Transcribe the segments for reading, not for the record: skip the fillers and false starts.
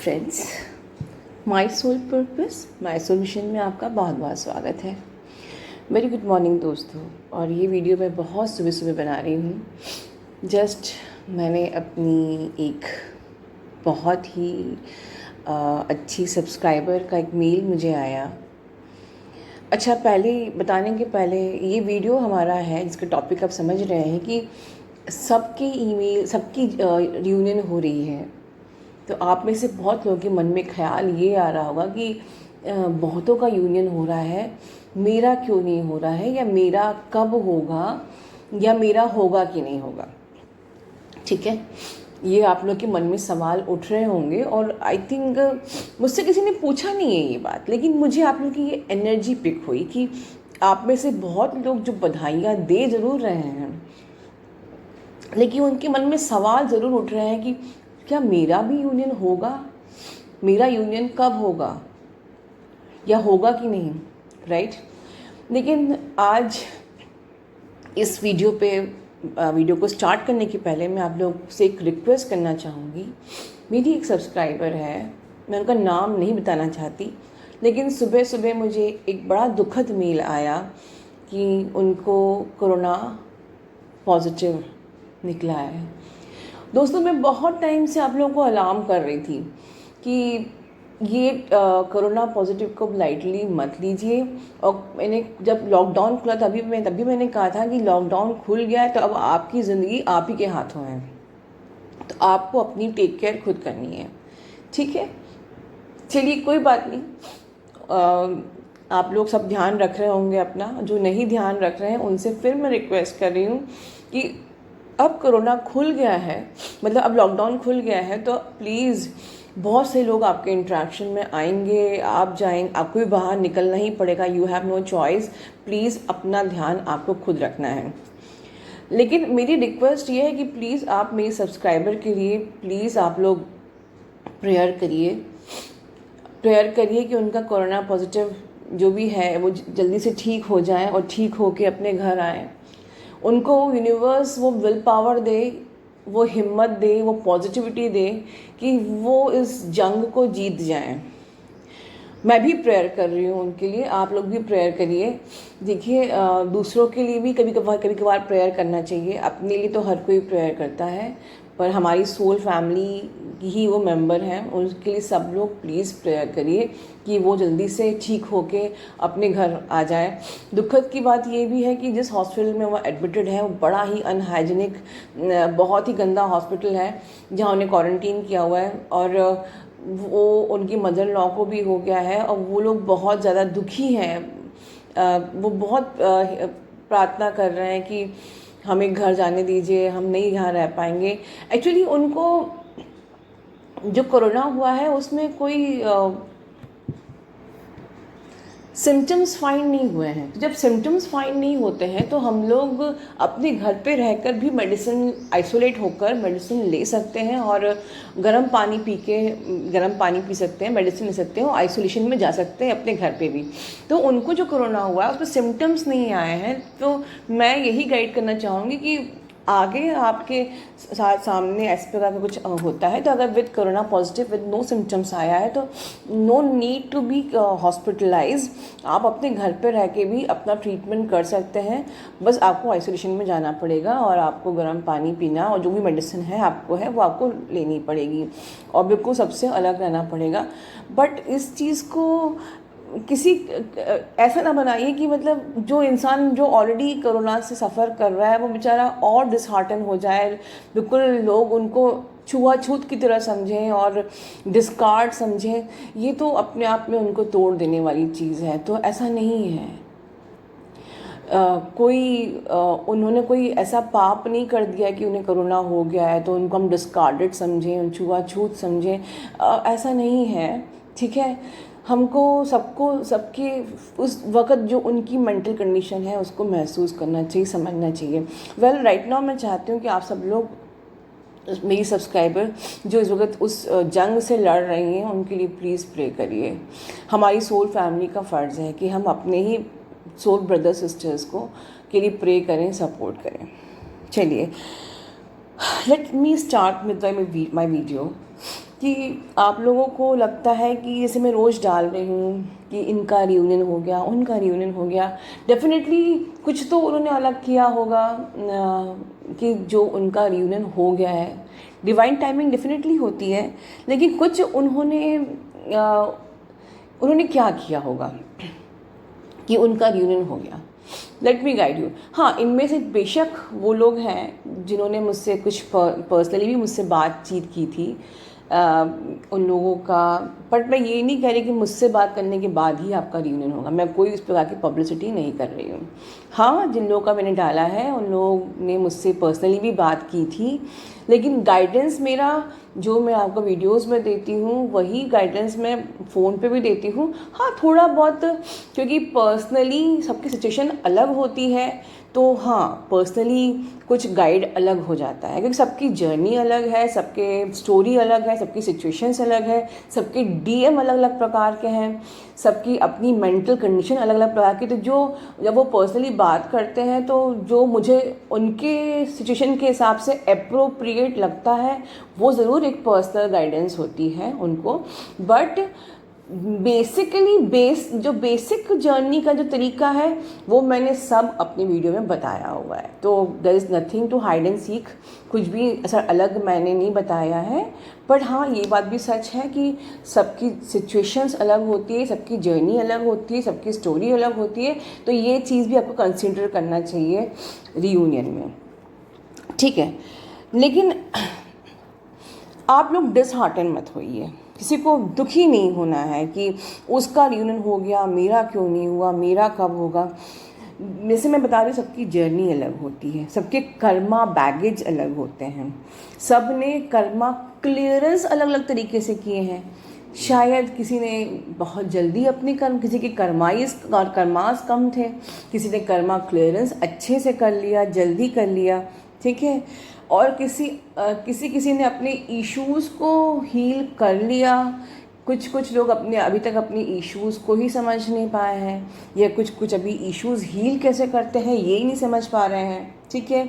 Friends, my soul purpose my soul mission में आपका बहुत बहुत स्वागत है। वेरी गुड मॉर्निंग दोस्तों। और ये वीडियो मैं बहुत सुबह सुबह बना रही हूँ। जस्ट मैंने अपनी एक बहुत ही अच्छी सब्सक्राइबर का एक मेल मुझे आया। अच्छा, पहले बताने के पहले ये वीडियो हमारा है जिसका टॉपिक आप समझ रहे हैं कि सबकी ईमेल, सबकी रियूनियन हो रही है। तो आप में से बहुत लोगों के मन में ख्याल ये आ रहा होगा कि बहुतों का यूनियन हो रहा है, मेरा क्यों नहीं हो रहा है, या मेरा कब होगा, या मेरा होगा कि नहीं होगा। ठीक है, ये आप लोग के मन में सवाल उठ रहे होंगे। और आई थिंक मुझसे किसी ने पूछा नहीं है ये बात, लेकिन मुझे आप लोग की ये एनर्जी पिक हुई कि आप में से बहुत लोग जो बधाइयाँ दे ज़रूर रहे हैं, लेकिन उनके मन में सवाल ज़रूर उठ रहे हैं कि क्या मेरा भी यूनियन होगा, मेरा यूनियन कब होगा, या होगा कि नहीं, राइट। लेकिन आज इस वीडियो को स्टार्ट करने के पहले मैं आप लोग से एक रिक्वेस्ट करना चाहूँगी। मेरी एक सब्सक्राइबर है, मैं उनका नाम नहीं बताना चाहती, लेकिन सुबह सुबह मुझे एक बड़ा दुखद मेल आया कि उनको कोरोना पॉजिटिव निकला है। दोस्तों, मैं बहुत टाइम से आप लोगों को अलार्म कर रही थी कि ये कोरोना पॉजिटिव को लाइटली मत लीजिए। और मैंने जब लॉकडाउन खुला तभी मैंने कहा था कि लॉकडाउन खुल गया है तो अब आपकी ज़िंदगी आप ही के हाथों है, तो आपको अपनी टेक केयर खुद करनी है। ठीक है, चलिए कोई बात नहीं। आप लोग सब ध्यान रख रहे होंगे अपना, जो नहीं ध्यान रख रहे हैं उनसे फिर मैं रिक्वेस्ट कर रही हूँ कि अब कोरोना खुल गया है, मतलब अब लॉकडाउन खुल गया है, तो प्लीज़ बहुत से लोग आपके इंट्रैक्शन में आएंगे, आप जाएंगे, आपको भी बाहर निकलना ही पड़ेगा, you have no choice. Please अपना ध्यान आपको खुद रखना है। लेकिन मेरी रिक्वेस्ट ये है कि प्लीज़ आप मेरी सब्सक्राइबर के लिए प्लीज़ आप लोग प्रेयर करिए कि उनका कोरोना पॉजिटिव जो भी है वो जल्दी से ठीक हो जाए और ठीक होके अपने घर आए। उनको यूनिवर्स वो विल पावर दे, वो हिम्मत दे, वो पॉजिटिविटी दे कि वो इस जंग को जीत जाएं। मैं भी प्रेयर कर रही हूँ उनके लिए, आप लोग भी प्रेयर करिए। देखिए, दूसरों के लिए भी कभी कभार प्रेयर करना चाहिए। अपने लिए तो हर कोई प्रेयर करता है, पर हमारी सोल फैमिली ही वो मेंबर हैं, उनके लिए सब लोग प्लीज़ प्रेयर करिए कि वो जल्दी से ठीक होके अपने घर आ जाए। दुखद की बात ये भी है कि जिस हॉस्पिटल में वो एडमिटेड है वो बड़ा ही अनहाइजीनिक, बहुत ही गंदा हॉस्पिटल है जहाँ उन्हें क्वारंटीन किया हुआ है। और वो उनकी मदर लॉ को भी हो गया है और वो लोग बहुत ज़्यादा दुखी हैं। वो बहुत प्रार्थना कर रहे हैं कि हमें घर जाने दीजिए, हम नहीं यहाँ रह पाएंगे। एक्चुअली उनको जो कोरोना हुआ है उसमें कोई सिम्टम्स फाइंड नहीं हुए हैं। जब सिम्टम्स फाइंड नहीं होते हैं तो हम लोग अपने घर पे रहकर भी मेडिसिन, आइसोलेट होकर मेडिसिन ले सकते हैं और गर्म पानी पी सकते हैं, मेडिसिन ले सकते हैं और आइसोलेशन में जा सकते हैं अपने घर पे भी। तो उनको जो कोरोना हुआ है उसमें सिम्टम्स नहीं आए हैं, तो मैं यही गाइड करना चाहूँगी कि आगे आपके सामने इस प्रकार का कुछ होता है तो अगर with corona positive with no symptoms आया है तो no need to be hospitalise. आप अपने घर पे रह के भी अपना ट्रीटमेंट कर सकते हैं। बस आपको आइसोलेशन में जाना पड़ेगा और आपको गर्म पानी पीना और जो भी मेडिसिन है वो आपको लेनी पड़ेगी और बिल्कुल सबसे अलग रहना पड़ेगा। बट इस चीज़ को किसी ऐसा ना बनाइए कि मतलब जो इंसान जो ऑलरेडी कोरोना से सफ़र कर रहा है वो बेचारा और डिसहार्टन हो जाए, बिल्कुल लोग उनको छुआछूत की तरह समझें और डिस्कार्ड समझें। ये तो अपने आप में उनको तोड़ देने वाली चीज़ है, तो ऐसा नहीं है। उन्होंने कोई ऐसा पाप नहीं कर दिया कि उन्हें कोरोना हो गया है तो उनको हम डिस्कार्डेड समझें, छुआछूत समझें, ऐसा नहीं है। ठीक है, हमको सबके उस वक़्त जो उनकी मेंटल कंडीशन है उसको महसूस करना चाहिए, समझना चाहिए। वेल, राइट नाउ मैं चाहती हूँ कि आप सब लोग, मेरी सब्सक्राइबर जो इस वक्त उस जंग से लड़ रही हैं, उनके लिए प्लीज़ प्रे करिए। हमारी सोल फैमिली का फ़र्ज़ है कि हम अपने ही सोल ब्रदर सिस्टर्स को के लिए प्रे करें, सपोर्ट करें। चलिए, let me start with my video. कि आप लोगों को लगता है कि जैसे मैं रोज़ डाल रही हूँ कि इनका रियूनियन हो गया, उनका रियूनियन हो गया। डेफिनेटली कुछ तो उन्होंने अलग किया होगा कि जो उनका रियूनियन हो गया है। डिवाइन टाइमिंग डेफिनेटली होती है, लेकिन कुछ उन्होंने क्या किया होगा कि उनका रियूनियन हो गया। Let me guide you. हाँ, इनमें से बेशक वो लोग हैं जिन्होंने मुझसे कुछ पर्सनली भी मुझसे बातचीत की थी, उन लोगों का। बट मैं ये नहीं कह रही कि मुझसे बात करने के बाद ही आपका रियूनियन होगा। मैं कोई इस प्रकार की पब्लिसिटी नहीं कर रही हूँ। हाँ, जिन लोगों का मैंने डाला है उन लोगों ने मुझसे पर्सनली भी बात की थी, लेकिन गाइडेंस मेरा जो मैं आपको वीडियोस में देती हूँ वही गाइडेंस मैं फ़ोन पे भी देती हूँ। हाँ, थोड़ा बहुत, क्योंकि पर्सनली सबकी सिचुएशन अलग होती है, तो हाँ पर्सनली कुछ गाइड अलग हो जाता है, क्योंकि सबकी जर्नी अलग है, सबके स्टोरी अलग है, सबकी सिचुएशंस अलग है, सबके डीएम अलग अलग प्रकार के हैं, सबकी अपनी मेंटल कंडीशन अलग अलग प्रकार की। तो जो जब वो पर्सनली बात करते हैं तो जो मुझे उनके सिचुएशन के हिसाब से अप्रोप्रिएट लगता है वो ज़रूर एक पर्सनल गाइडेंस होती है उनको। बट बेसिकली जो बेसिक जर्नी का जो तरीका है वो मैंने सब अपनी वीडियो में बताया हुआ है। तो there is nothing to hide and seek, कुछ भी ऐसा अलग मैंने नहीं बताया है। बट हाँ, ये बात भी सच है कि सबकी सिचुएशंस अलग होती है, सबकी जर्नी अलग होती है, सबकी स्टोरी अलग होती है। तो ये चीज़ भी आपको कंसिडर करना चाहिए रियूनियन में, ठीक है। लेकिन आप लोग डिसहार्टन मत होइए, किसी को दुखी नहीं होना है कि उसका रियूनियन हो गया, मेरा क्यों नहीं हुआ, मेरा कब होगा। जैसे मैं बता रही हूँ, सबकी जर्नी अलग होती है, सबके कर्मा बैगेज अलग होते हैं, सब ने कर्मा क्लियरेंस अलग अलग तरीके से किए हैं। शायद किसी ने बहुत जल्दी अपने कर्म, किसी के कर्मास कम थे, किसी ने कर्मा क्लियरेंस अच्छे से कर लिया, जल्दी कर लिया, ठीक है। और किसी ने अपने इश्यूज़ को हील कर लिया। कुछ लोग अभी तक अपनी इश्यूज़ को ही समझ नहीं पाए हैं, या कुछ अभी इश्यूज़ हील कैसे करते हैं ये ही नहीं समझ पा रहे हैं, ठीक है।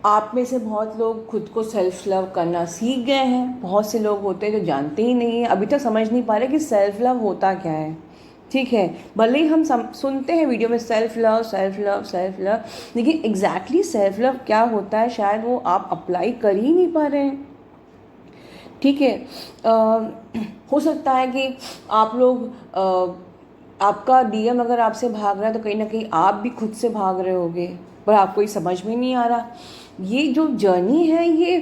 आप में से बहुत लोग खुद को सेल्फ लव करना सीख गए हैं, बहुत से लोग होते हैं जो जानते ही नहीं हैं, अभी तक समझ नहीं पा रहे कि सेल्फ लव होता क्या है, ठीक है। भले ही हम सुनते हैं वीडियो में self love self love self love, लेकिन एग्जैक्टली सेल्फ लव क्या होता है शायद वो आप अप्लाई कर ही नहीं पा रहे हैं, ठीक है। हो सकता है कि आप लोग आपका डीएम अगर आपसे भाग रहा है तो कहीं ना कहीं आप भी खुद से भाग रहे होगे, पर आपको ये समझ में नहीं आ रहा। ये जो जर्नी है ये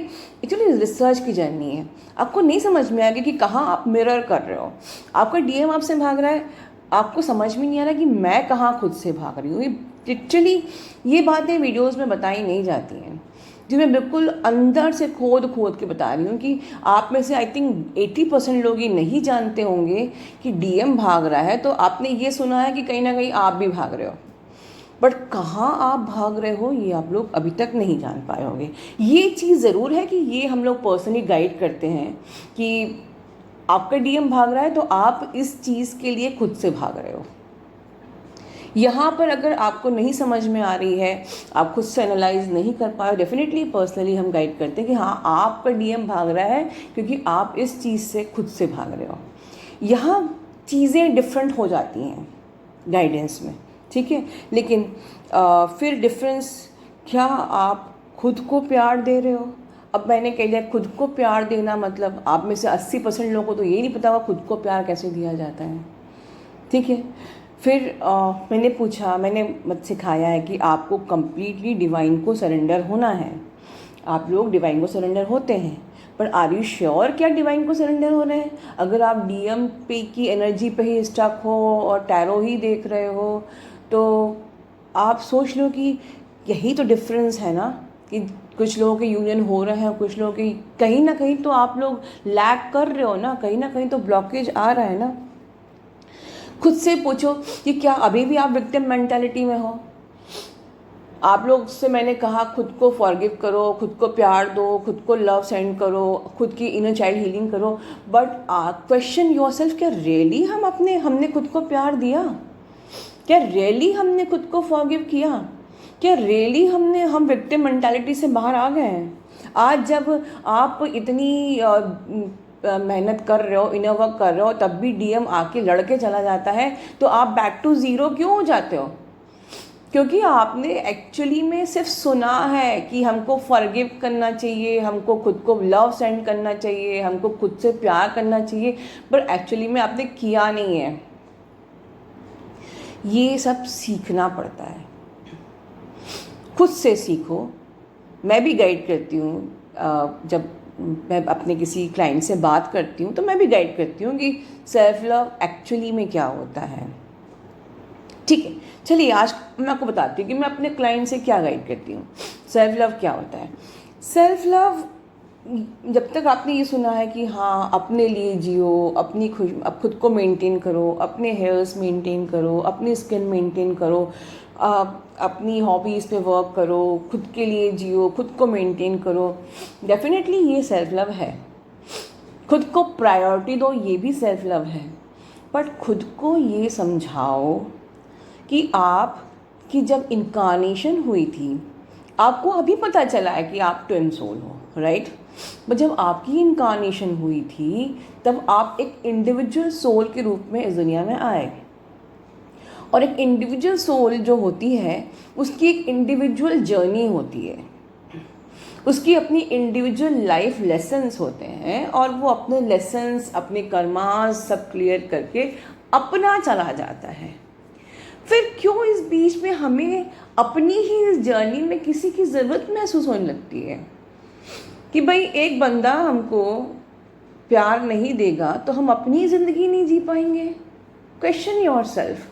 एक्चुअली रिसर्च की जर्नी है। आपको नहीं समझ में आएगा कि कहाँ आप मिरर कर रहे हो। आपका डीएम आपसे भाग रहा है, आपको समझ में नहीं आ रहा कि मैं कहाँ खुद से भाग रही हूँ। ये लिटरली ये बातें वीडियोस में बताई नहीं जाती हैं, जिन्हें बिल्कुल अंदर से खोद के बता रही हूँ कि आप में से आई थिंक 80% लोग ये नहीं जानते होंगे कि डीएम भाग रहा है। तो आपने ये सुना है कि कहीं ना कहीं आप भी भाग रहे हो, बट कहाँ आप भाग रहे हो ये आप लोग अभी तक नहीं जान पाए होंगे। ये चीज़ ज़रूर है कि ये हम लोग पर्सनली गाइड करते हैं कि आपका डीएम भाग रहा है तो आप इस चीज़ के लिए खुद से भाग रहे हो। यहाँ पर अगर आपको नहीं समझ में आ रही है, आप खुद से एनालाइज नहीं कर पाए, डेफिनेटली पर्सनली हम गाइड करते हैं कि हाँ आपका डीएम भाग रहा है क्योंकि आप इस चीज़ से खुद से भाग रहे हो। यहाँ चीज़ें डिफरेंट हो जाती हैं गाइडेंस में, ठीक है। लेकिन फिर डिफरेंस क्या, आप खुद को प्यार दे रहे हो। अब मैंने कह दिया खुद को प्यार देना मतलब आप में से 80% लोगों को तो ये नहीं पता हुआ खुद को प्यार कैसे दिया जाता है, ठीक है। फिर मैंने पूछा, मैंने मत सिखाया है कि आपको कम्प्लीटली डिवाइन को सरेंडर होना है। आप लोग डिवाइन को सरेंडर होते हैं, पर आर यू श्योर क्या डिवाइन को सरेंडर हो रहे हैं? अगर आप डीएम पे की एनर्जी पे ही स्टक हो और टैरो ही देख रहे हो तो आप सोच लो कि यही तो डिफरेंस है ना, कि कुछ लोगों के यूनियन हो रहे हैं, कुछ लोगों के कहीं ना कहीं तो आप लोग लैग कर रहे हो ना कहीं तो ब्लॉकेज आ रहा है ना। खुद से पूछो कि क्या अभी भी आप विक्टिम मेंटालिटी में हो। आप लोग से मैंने कहा खुद को फॉरगिव करो, खुद को प्यार दो, खुद को लव सेंड करो, खुद की इनर चाइल्ड हीलिंग करो, बट क्वेश्चन योरसेल्फ, क्या रियली हमने खुद को प्यार दिया? क्या रियली हमने खुद को फॉरगिव किया? क्या रियली हम विक्टिम मेंटालिटी से बाहर आ गए हैं? आज जब आप इतनी मेहनत कर रहे हो, इनर वर्क कर रहे हो, तब भी डीएम आके लड़के चला जाता है, तो आप बैक टू ज़ीरो क्यों हो जाते हो? क्योंकि आपने एक्चुअली में सिर्फ सुना है कि हमको फॉरगिव करना चाहिए, हमको खुद को लव सेंड करना चाहिए, हमको खुद से प्यार करना चाहिए, पर एक्चुअली में आपने किया नहीं है। ये सब सीखना पड़ता है, खुद से सीखो। मैं भी गाइड करती हूँ, जब मैं अपने किसी क्लाइंट से बात करती हूँ तो मैं भी गाइड करती हूँ कि सेल्फ लव एक्चुअली में क्या होता है। ठीक है, चलिए आज मैं आपको बताती हूँ कि मैं अपने क्लाइंट से क्या गाइड करती हूँ, सेल्फ लव क्या होता है। सेल्फ लव, जब तक आपने ये सुना है कि हाँ अपने लिए जियो, अपनी खुद को मेंटेन करो, अपने हेयर्स मेंटेन करो, अपनी स्किन मेंटेन करो, अपनी हॉबीज़ पे वर्क करो, खुद के लिए जियो, खुद को मेंटेन करो, डेफिनेटली ये सेल्फ लव है। खुद को प्रायोरिटी दो, ये भी सेल्फ लव है। बट खुद को ये समझाओ कि आप की जब इनकारनेशन हुई थी, आपको अभी पता चला है कि आप ट्विन सोल हो, राइट? बट जब आपकी इनकारनेशन हुई थी तब आप एक इंडिविजुअल सोल के रूप में इस दुनिया में आए, और एक इंडिविजुअल सोल जो होती है उसकी एक इंडिविजुअल जर्नी होती है, उसकी अपनी इंडिविजुअल लाइफ लेसन्स होते हैं, और वो अपने लेसन्स, अपने कर्मास सब क्लियर करके अपना चला जाता है। फिर क्यों इस बीच में हमें अपनी ही इस जर्नी में किसी की ज़रूरत महसूस होने लगती है कि भाई एक बंदा हमको प्यार नहीं देगा तो हम अपनी ज़िंदगी नहीं जी पाएंगे? Question your self.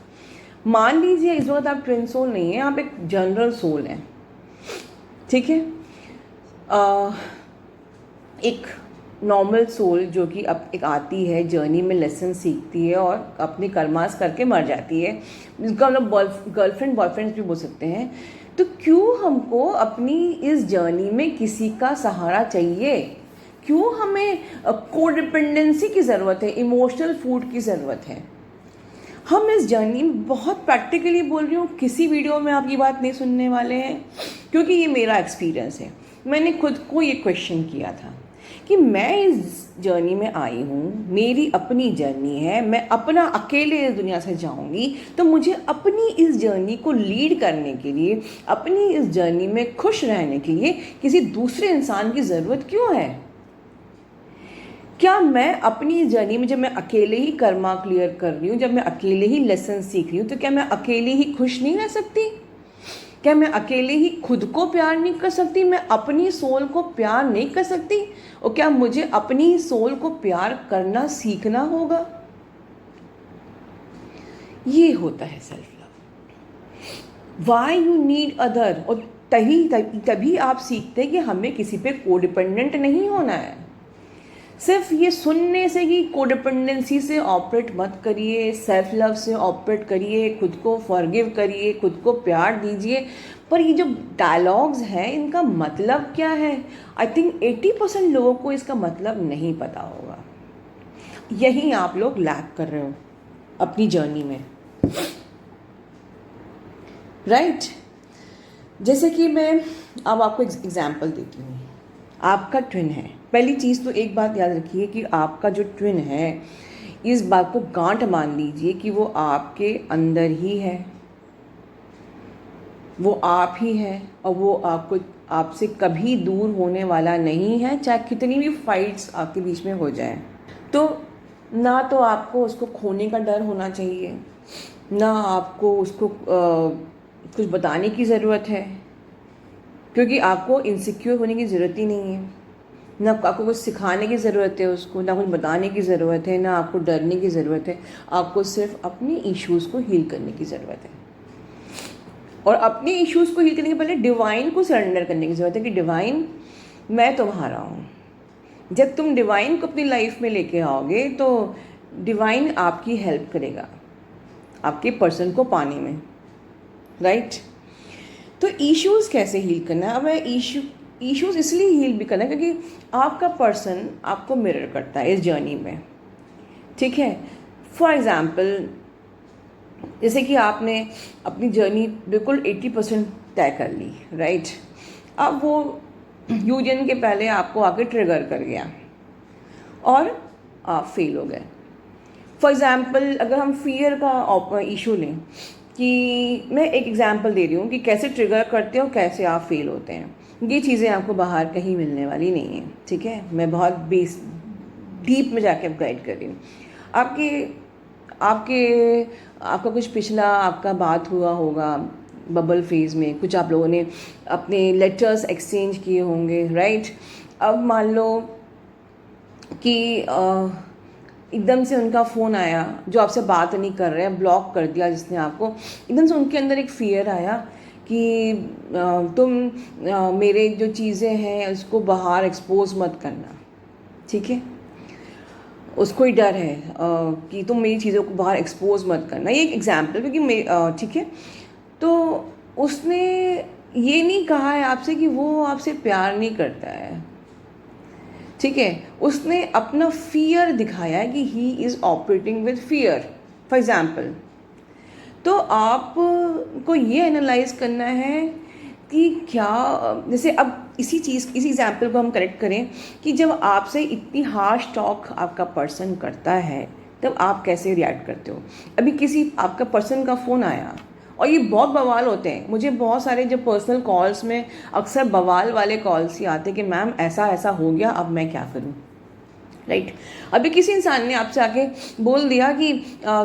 मान लीजिए इस वक्त आप ट्विन सोल नहीं हैं, आप एक जनरल सोल हैं, ठीक है? एक नॉर्मल सोल जो कि अब एक आती है, जर्नी में लेसन सीखती है और अपने कर्मास करके मर जाती है, जिसको हम लोग गर्लफ्रेंड बॉयफ्रेंड भी बोल सकते हैं। तो क्यों हमको अपनी इस जर्नी में किसी का सहारा चाहिए? क्यों हमें कोडिपेंडेंसी की ज़रूरत है, इमोशनल फूड की ज़रूरत है? हम इस जर्नी में बहुत प्रैक्टिकली बोल रही हूँ, किसी वीडियो में आप ये बात नहीं सुनने वाले हैं, क्योंकि ये मेरा एक्सपीरियंस है। मैंने खुद को ये क्वेश्चन किया था कि मैं इस जर्नी में आई हूँ, मेरी अपनी जर्नी है, मैं अपना अकेले इस दुनिया से जाऊँगी, तो मुझे अपनी इस जर्नी को लीड करने के लिए, अपनी इस जर्नी में खुश रहने के लिए किसी दूसरे इंसान की ज़रूरत क्यों है? क्या मैं अपनी जर्नी में, जब मैं अकेले ही कर्मा क्लियर कर रही हूँ, जब मैं अकेले ही लेसन सीख रही हूँ, तो क्या मैं अकेले ही खुश नहीं रह सकती? क्या मैं अकेले ही खुद को प्यार नहीं कर सकती? मैं अपनी सोल को प्यार नहीं कर सकती? और क्या मुझे अपनी सोल को प्यार करना सीखना होगा? ये होता है self love. Why you need other. और तभी आप सीखते हैं कि हमें किसी पे कोडिपेंडेंट नहीं होना है। सिर्फ ये सुनने से कि कोडिपेंडेंसी से ऑपरेट मत करिए, सेल्फ लव से ऑपरेट करिए, खुद को फॉरगिव करिए, खुद को प्यार दीजिए, पर ये जो डायलॉग्स हैं इनका मतलब क्या है? आई थिंक 80% लोगों को इसका मतलब नहीं पता होगा। यही आप लोग लैक कर रहे हो अपनी जर्नी में, राइट? जैसे कि मैं अब आपको एग्जाम्पल देती हूँ। आपका ट्विन है, पहली चीज़ तो एक बात याद रखिए कि आपका जो ट्विन है, इस बात को गांठ मान लीजिए कि वो आपके अंदर ही है, वो आप ही है, और वो आपसे कभी दूर होने वाला नहीं है, चाहे कितनी भी फाइट्स आपके बीच में हो जाए। तो ना तो आपको उसको खोने का डर होना चाहिए, ना आपको उसको कुछ बताने की ज़रूरत है, क्योंकि आपको इनसिक्योर होने की ज़रूरत ही नहीं है। ना आपको कुछ सिखाने की ज़रूरत है उसको, ना कुछ बताने की ज़रूरत है, ना आपको डरने की ज़रूरत है। आपको सिर्फ अपनी इश्यूज़ को हील करने की ज़रूरत है, और अपने इश्यूज़ को हील करने के पहले डिवाइन को सरेंडर करने की ज़रूरत है कि डिवाइन मैं तुम्हारा हूँ। जब तुम डिवाइन को अपनी लाइफ में लेके आओगे तो डिवाइन आपकी हेल्प करेगा आपके पर्सन को पाने में, राइट? तो इश्यूज़ कैसे हील करना है? अब मैं इश्यूज़ इसलिए हील भी करना है क्योंकि आपका पर्सन आपको मिरर करता है इस जर्नी में, ठीक है? फॉर एग्ज़ाम्पल, जैसे कि आपने अपनी जर्नी बिल्कुल 80% तय कर ली, राइट? अब वो यूनियन के पहले आपको आके ट्रिगर कर गया, और आप फेल हो गए। फॉर एग्ज़ाम्पल अगर हम फियर का इशू लें, कि मैं एक एग्ज़ाम्पल दे रही हूँ कि कैसे ट्रिगर करते हो, कैसे आप फेल होते हैं। ये चीज़ें आपको बाहर कहीं मिलने वाली नहीं हैं, ठीक है। मैं बहुत डीप में जाके अब गाइड कर रही हूँ। आपके आपके आपका कुछ पिछला आपका बात हुआ होगा बबल फेज़ में, कुछ आप लोगों ने अपने लेटर्स एक्सचेंज किए होंगे, राइट। अब मान लो कि एकदम से उनका फ़ोन आया जो आपसे बात नहीं कर रहे हैं, ब्लॉक कर दिया जिसने आपको। एकदम से उनके अंदर एक फ़ियर आया कि तुम मेरे जो चीज़ें हैं उसको बाहर एक्सपोज मत करना, ठीक है। उसको ही डर है कि तुम मेरी चीज़ों को बाहर एक्सपोज मत करना। ये एक एग्जाम्पल, क्योंकि ठीक है। तो उसने ये नहीं कहा है आपसे कि वो आपसे प्यार नहीं करता है, ठीक है। उसने अपना फियर दिखाया है कि he is operating with fear, for example. तो आपको ये एनालाइज करना है कि क्या, जैसे अब इसी एग्जाम्पल को हम करेक्ट करें कि जब आपसे इतनी हार्श टॉक आपका पर्सन करता है तब आप कैसे रिएक्ट करते हो। अभी किसी आपका पर्सन का फ़ोन आया और ये बहुत बवाल होते हैं। मुझे बहुत सारे जो पर्सनल कॉल्स में अक्सर बवाल वाले कॉल्स ही आते हैं कि मैम ऐसा ऐसा हो गया, अब मैं क्या करूं, राइट। अभी किसी इंसान ने आपसे आके बोल दिया कि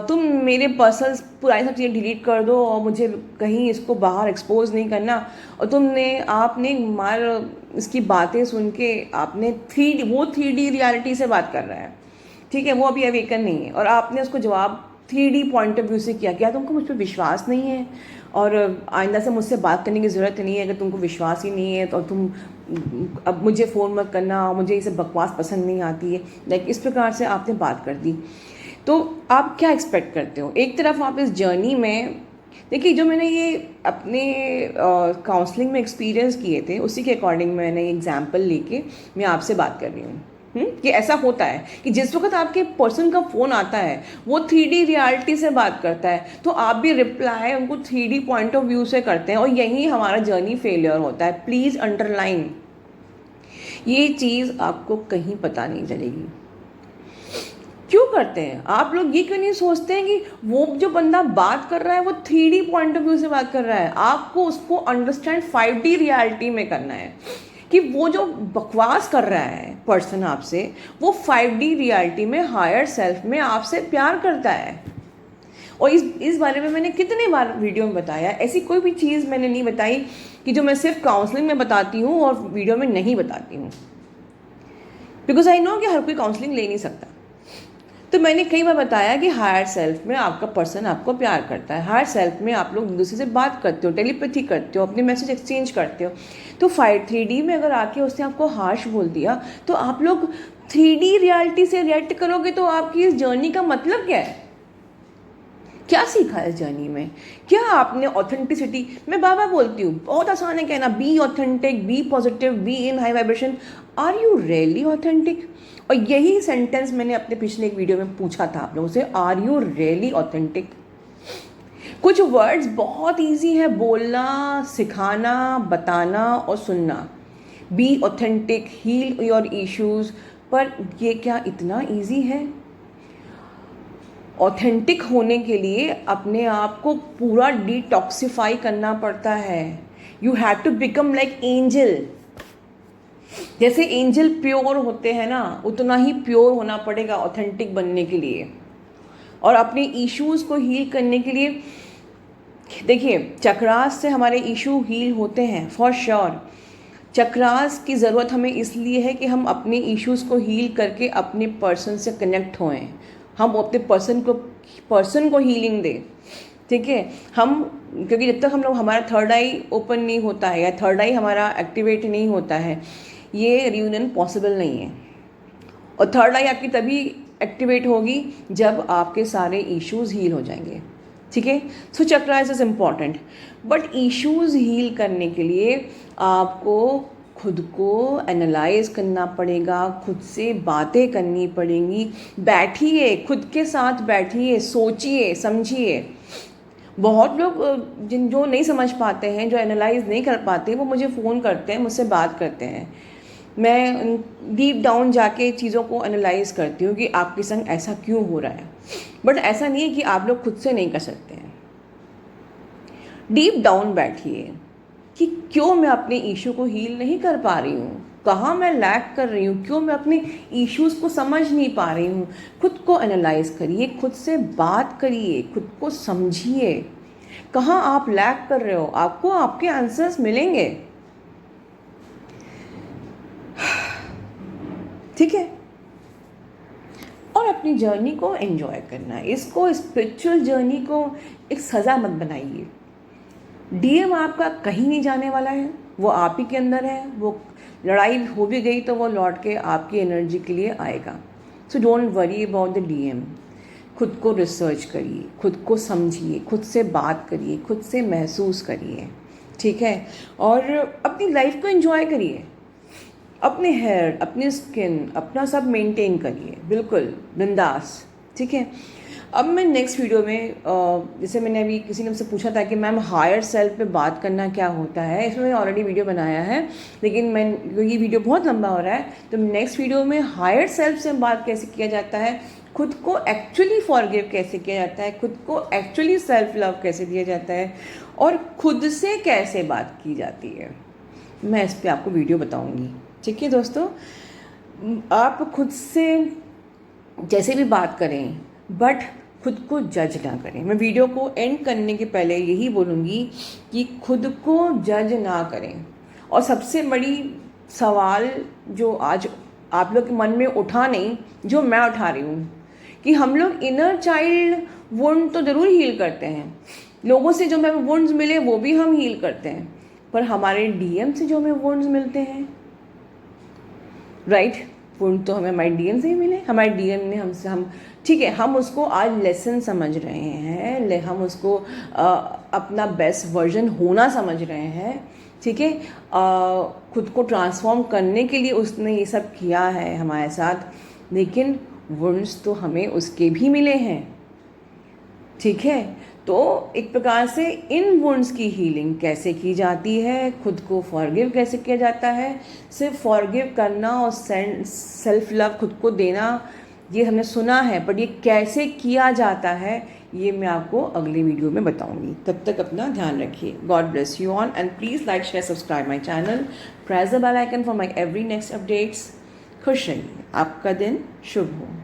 तुम मेरे पर्सनल पुरानी सब चीज़ें डिलीट कर दो और मुझे कहीं इसको बाहर एक्सपोज नहीं करना। और आपने मार इसकी बातें सुन के आपने वो 3D रियलिटी से बात कर रहा है, ठीक है। वो अभी अवेकन नहीं है और आपने उसको जवाब 3D पॉइंट ऑफ व्यू से किया। क्या तुमको मुझ पर विश्वास नहीं है और आइंदा से मुझसे बात करने की ज़रूरत नहीं है? अगर तुमको विश्वास ही नहीं है तो तुम अब मुझे फ़ोन मत करना, मुझे ये सब बकवास पसंद नहीं आती है। लाइक इस प्रकार से आपने बात कर दी। तो आप क्या एक्सपेक्ट करते हो? एक तरफ आप इस जर्नी में देखिए, जो मैंने ये अपने काउंसलिंग में एक्सपीरियंस किए थे उसी के अकॉर्डिंग मैंने एग्जाम्पल लेके मैं आपसे बात कर रही हूँ। कि ऐसा होता है कि जिस वक्त आपके पर्सन का फ़ोन आता है वो 3D रियलिटी से बात करता है, तो आप भी रिप्लाई उनको 3D पॉइंट ऑफ व्यू से करते हैं और यही हमारा जर्नी फेलियर होता है। प्लीज़ अंडरलाइन, ये चीज़ आपको कहीं पता नहीं चलेगी। क्यों करते हैं आप लोग? ये क्यों नहीं सोचते हैं कि वो जो बंदा बात कर रहा है वो 3D पॉइंट ऑफ व्यू से बात कर रहा है, आपको उसको अंडरस्टैंड 5D रियलिटी में करना है। कि वो जो बकवास कर रहा है पर्सन आपसे, वो 5D रियलिटी में हायर सेल्फ में आपसे प्यार करता है। और इस बारे में मैंने कितने बार वीडियो में बताया। ऐसी कोई भी चीज़ मैंने नहीं बताई कि जो मैं सिर्फ काउंसलिंग में बताती हूँ और वीडियो में नहीं बताती हूँ, बिकॉज आई नो कि हर कोई काउंसलिंग ले नहीं सकता। तो मैंने कई बार बताया कि हायर सेल्फ में आपका पर्सन आपको प्यार करता है। हायर सेल्फ में आप लोग दूसरे से बात करते हो, टेलीपैथी करते हो, अपने मैसेज एक्सचेंज करते हो। तो 3D में अगर आके उसने आपको हार्श बोल दिया तो आप लोग 3D रियलिटी से रिएक्ट करोगे। तो आपकी इस जर्नी का मतलब क्या है? क्या सीखा है इस जर्नी में? क्या आपने ऑथेंटिसिटी, मैं बार बार बोलती हूँ, बहुत आसान है कहना be authentic, be positive, be in high vibration. Are you really authentic? और यही सेंटेंस मैंने अपने पिछले एक वीडियो में पूछा था आप लोगों से, आर यू रियली ऑथेंटिक? कुछ वर्ड्स बहुत इजी है बोलना, सिखाना, बताना और सुनना। Be authentic, heal your issues, पर ये क्या इतना इजी है? ऑथेंटिक होने के लिए अपने आप को पूरा डिटॉक्सिफाई करना पड़ता है। You have to become like angel. जैसे एंजल प्योर होते हैं ना, उतना ही प्योर होना पड़ेगा ऑथेंटिक बनने के लिए और अपने इश्यूज़ को हील करने के लिए। देखिए, चक्रास से हमारे इशू हील होते हैं फॉर श्योर। चक्रास की ज़रूरत हमें इसलिए है कि हम अपने इश्यूज़ को हील करके अपने पर्सन से कनेक्ट होएं, हम अपने पर्सन को हीलिंग दें, ठीक है। हम क्योंकि जब तक हम लोग हमारा थर्ड आई ओपन नहीं होता है या थर्ड आई हमारा एक्टिवेट नहीं होता है, ये रियूनियन पॉसिबल नहीं है। और थर्ड आई आपकी तभी एक्टिवेट होगी जब आपके सारे इश्यूज़ हील हो जाएंगे, ठीक है। So chakras is important, but issues heal करने के लिए आपको खुद को एनालाइज करना पड़ेगा, खुद से बातें करनी पड़ेंगी। बैठिए, खुद के साथ बैठिए, सोचिए, समझिए। बहुत लोग जो नहीं समझ पाते हैं, जो एनालाइज नहीं कर पाते, वो मुझे फ़ोन करते हैं, मुझसे बात करते हैं मैं डीप डाउन जाके चीज़ों को एनालाइज करती हूँ कि आपके संग ऐसा क्यों हो रहा है। बट ऐसा नहीं है कि आप लोग खुद से नहीं कर सकते हैं। डीप डाउन बैठिए कि क्यों मैं अपने इशू को हील नहीं कर पा रही हूँ, कहाँ मैं लैक कर रही हूँ, क्यों मैं अपने इश्यूज़ को समझ नहीं पा रही हूँ। खुद को एनालाइज करिए, खुद से बात करिए, खुद को समझिए, कहाँ आप लैक कर रहे हो। आपको आपके आंसर्स मिलेंगे, ठीक है। और अपनी जर्नी को एंजॉय करना है। इसको, स्पिरिचुअल जर्नी को एक सज़ा मत बनाइए। डीएम आपका कहीं नहीं जाने वाला है, वो आप ही के अंदर है। वो लड़ाई हो भी गई तो वो लौट के आपकी एनर्जी के लिए आएगा। So don't worry about the DM. खुद को रिसर्च करिए, खुद को समझिए, खुद से बात करिए, खुद से महसूस करिए, ठीक है। और अपनी लाइफ को एंजॉय करिए। अपने हेयर, अपनी स्किन, अपना सब मेंटेन करिए, बिल्कुल बिंदास, ठीक है। अब मैं नेक्स्ट वीडियो में जैसे मैंने अभी किसी ने मुझसे पूछा था कि मैम हायर सेल्फ पे बात करना क्या होता है, इसमें मैंने ऑलरेडी वीडियो बनाया है, लेकिन ये वीडियो बहुत लंबा हो रहा है, तो नेक्स्ट वीडियो में हायर सेल्फ से बात कैसे किया जाता है, खुद को एक्चुअली फॉरगिव कैसे किया जाता है, खुद को एक्चुअली सेल्फ लव कैसे दिया जाता है, और खुद से कैसे बात की जाती है, मैं इस पर आपको वीडियो बताऊँगी, ठीक है दोस्तों। आप खुद से जैसे भी बात करें, बट खुद को जज ना करें। मैं वीडियो को एंड करने के पहले यही बोलूँगी कि खुद को जज ना करें। और सबसे बड़ी सवाल जो आज आप लोग के मन में उठा नहीं, जो मैं उठा रही हूँ, कि हम लोग इनर चाइल्ड वुंड तो ज़रूर हील करते हैं, लोगों से जो हमें वुंड्स मिले वो भी हम हील करते हैं, पर हमारे डीएम से जो हमें वुंड्स मिलते हैं, राइट, वुंड तो हमें हमारे डीएम से ही मिले। हमारे डीएम ने हमसे, हम ठीक है, हम उसको आज लेसन समझ रहे हैं, हम उसको अपना बेस्ट वर्जन होना समझ रहे हैं, ठीक है। खुद को ट्रांसफॉर्म करने के लिए उसने ये सब किया है हमारे साथ, लेकिन वुंड्स तो हमें उसके भी मिले हैं, ठीक है। तो एक प्रकार से इन वुंड्स की हीलिंग कैसे की जाती है, खुद को फॉरगिव कैसे किया जाता है, सिर्फ फॉरगिव करना और सेल्फ लव खुद को देना, ये हमने सुना है, बट ये कैसे किया जाता है ये मैं आपको अगले वीडियो में बताऊंगी। तब तक अपना ध्यान रखिए। God bless you all and please like share subscribe my channel, press the bell icon for my every next updates. खुश रहिए, आपका दिन शुभ हो।